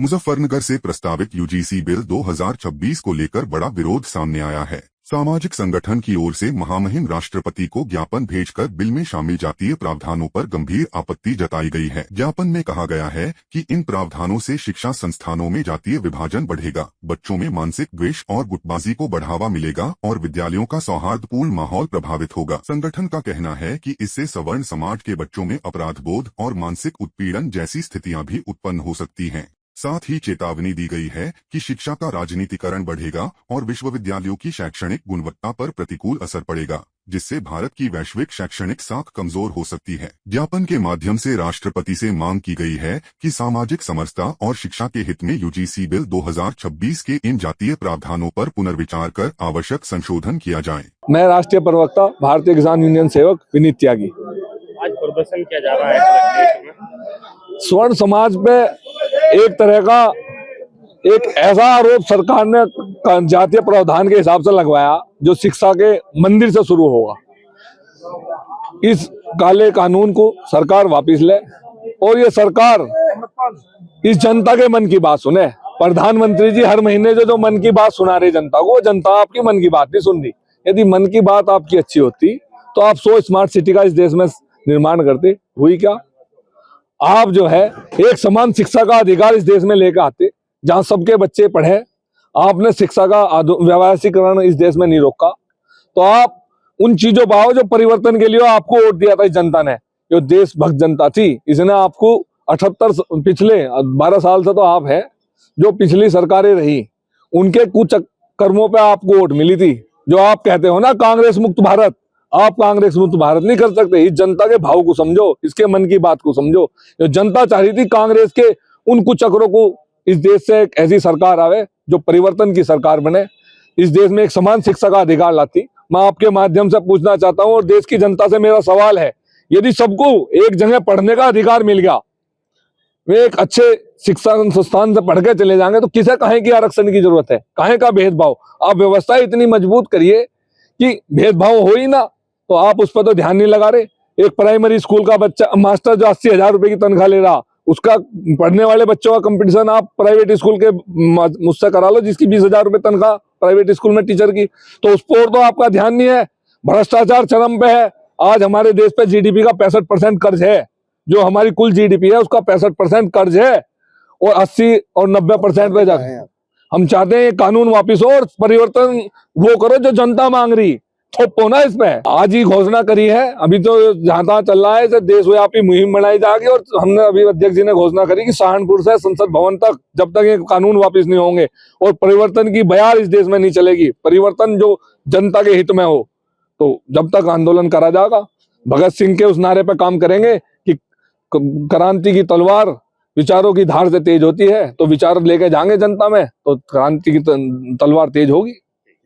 मुजफ्फरनगर से प्रस्तावित UGC bill 2026 को लेकर बड़ा विरोध सामने आया है। सामाजिक संगठन की ओर से महामहिम राष्ट्रपति को ज्ञापन भेजकर बिल में शामिल जातीय प्रावधानों पर गंभीर आपत्ति जताई गई है। ज्ञापन में कहा गया है कि इन प्रावधानों से शिक्षा संस्थानों में जातीय विभाजन बढ़ेगा, बच्चों में मानसिक द्वेष और गुटबाजी को बढ़ावा मिलेगा और विद्यालयों का सौहार्दपूर्ण माहौल प्रभावित होगा। संगठन का कहना है कि इससे सवर्ण समाज के बच्चों में अपराध बोध और मानसिक उत्पीड़न जैसी स्थितियां भी उत्पन्न हो सकती हैं। साथ ही चेतावनी दी गई है कि शिक्षा का राजनीतिकरण बढ़ेगा और विश्वविद्यालयों की शैक्षणिक गुणवत्ता पर प्रतिकूल असर पड़ेगा, जिससे भारत की वैश्विक शैक्षणिक साख कमजोर हो सकती है। ज्ञापन के माध्यम से राष्ट्रपति से मांग की गई है कि सामाजिक समरसता और शिक्षा के हित में यूजीसी बिल 2026 के इन जातीय प्रावधानों पर पुनर्विचार कर आवश्यक संशोधन किया जाए। मैं राष्ट्रीय प्रवक्ता भारतीय किसान यूनियन सेवक विनीत त्यागी। आज प्रदर्शन किया जा रहा है स्वर्ण समाज पे एक तरह का एक ऐसा आरोप सरकार ने जातीय प्रावधान के हिसाब से लगवाया जो शिक्षा के मंदिर से शुरू होगा। इस काले कानून को सरकार वापस ले और ये सरकार इस जनता के मन की बात सुने। प्रधानमंत्री जी हर महीने जो मन की बात सुना रहे जनता को, जनता आपकी मन की बात नहीं सुन रही। यदि मन की बात आपकी अच्छी होती तो आप 100 स्मार्ट सिटी का इस देश में निर्माण करते। हुई क्या? आप जो है एक समान शिक्षा का अधिकार इस देश में लेकर आते जहां सबके बच्चे पढ़े। आपने शिक्षा का व्यावसायीकरण इस देश में नहीं रोका, तो आप उन चीजों पाओ जो परिवर्तन के लिए आपको वोट दिया था इस जनता ने। जो देशभक्त जनता थी, इसने आपको 78 पिछले 12 साल से तो आप है, जो पिछली सरकारें रही उनके कुछ कर्मों पे आपको वोट मिली थी। जो आप कहते हो ना कांग्रेस मुक्त भारत, आप कांग्रेस मुक्त भारत नहीं कर सकते। इस जनता के भाव को समझो, इसके मन की बात को समझो। जो जनता चाह रही थी कांग्रेस के उन कुछ चक्रों को इस देश से एक ऐसी सरकार आवे जो परिवर्तन की सरकार बने, इस देश में एक समान शिक्षा का अधिकार लाती। मैं आपके माध्यम से पूछना चाहता हूं और देश की जनता से मेरा सवाल है, यदि सबको एक जगह पढ़ने का अधिकार मिल गया, वे एक अच्छे शिक्षा संस्थान से पढ़ के चले जाएंगे, तो किसे काहे की आरक्षण की जरूरत है? काहे का भेदभाव? आप व्यवस्था इतनी मजबूत करिए कि भेदभाव हो ही ना, तो आप उस पर तो ध्यान नहीं लगा रहे। एक प्राइमरी स्कूल का बच्चा मास्टर जो 80,000 रुपए की तनख्वाह ले रहा, उसका पढ़ने वाले बच्चों का कंपटीशन आप प्राइवेट स्कूल के मुझसे करा लो जिसकी 20,000 रुपए तनख्वाह प्राइवेट स्कूल में टीचर की, तो उस पर तो आपका ध्यान नहीं है। भ्रष्टाचार चरम पे है। आज हमारे देश पे जीडीपी का 65% कर्ज है। जो हमारी कुल जीडीपी है उसका 65% कर्ज है और 80 और 90% पे जाते हैं। हम चाहते हैं कानून वापिस हो और परिवर्तन वो करो जो जनता मांग रही। थोपो ना इस पे। आज ही घोषणा करी है, अभी तो जहां तहां चल रहा है देशव्यापी मुहिम बनाई जाएगी और हमने अभी अध्यक्ष जी ने घोषणा करी कि सहारनपुर से संसद भवन तक जब तक ये कानून वापस नहीं होंगे और परिवर्तन की बयार इस देश में नहीं चलेगी, परिवर्तन जो जनता के हित में हो, तो जब तक आंदोलन करा जाएगा। भगत सिंह के उस नारे पर काम करेंगे कि क्रांति की तलवार विचारों की धार से तेज होती है, तो विचार लेके जाएंगे जनता में तो क्रांति की तलवार तेज होगी।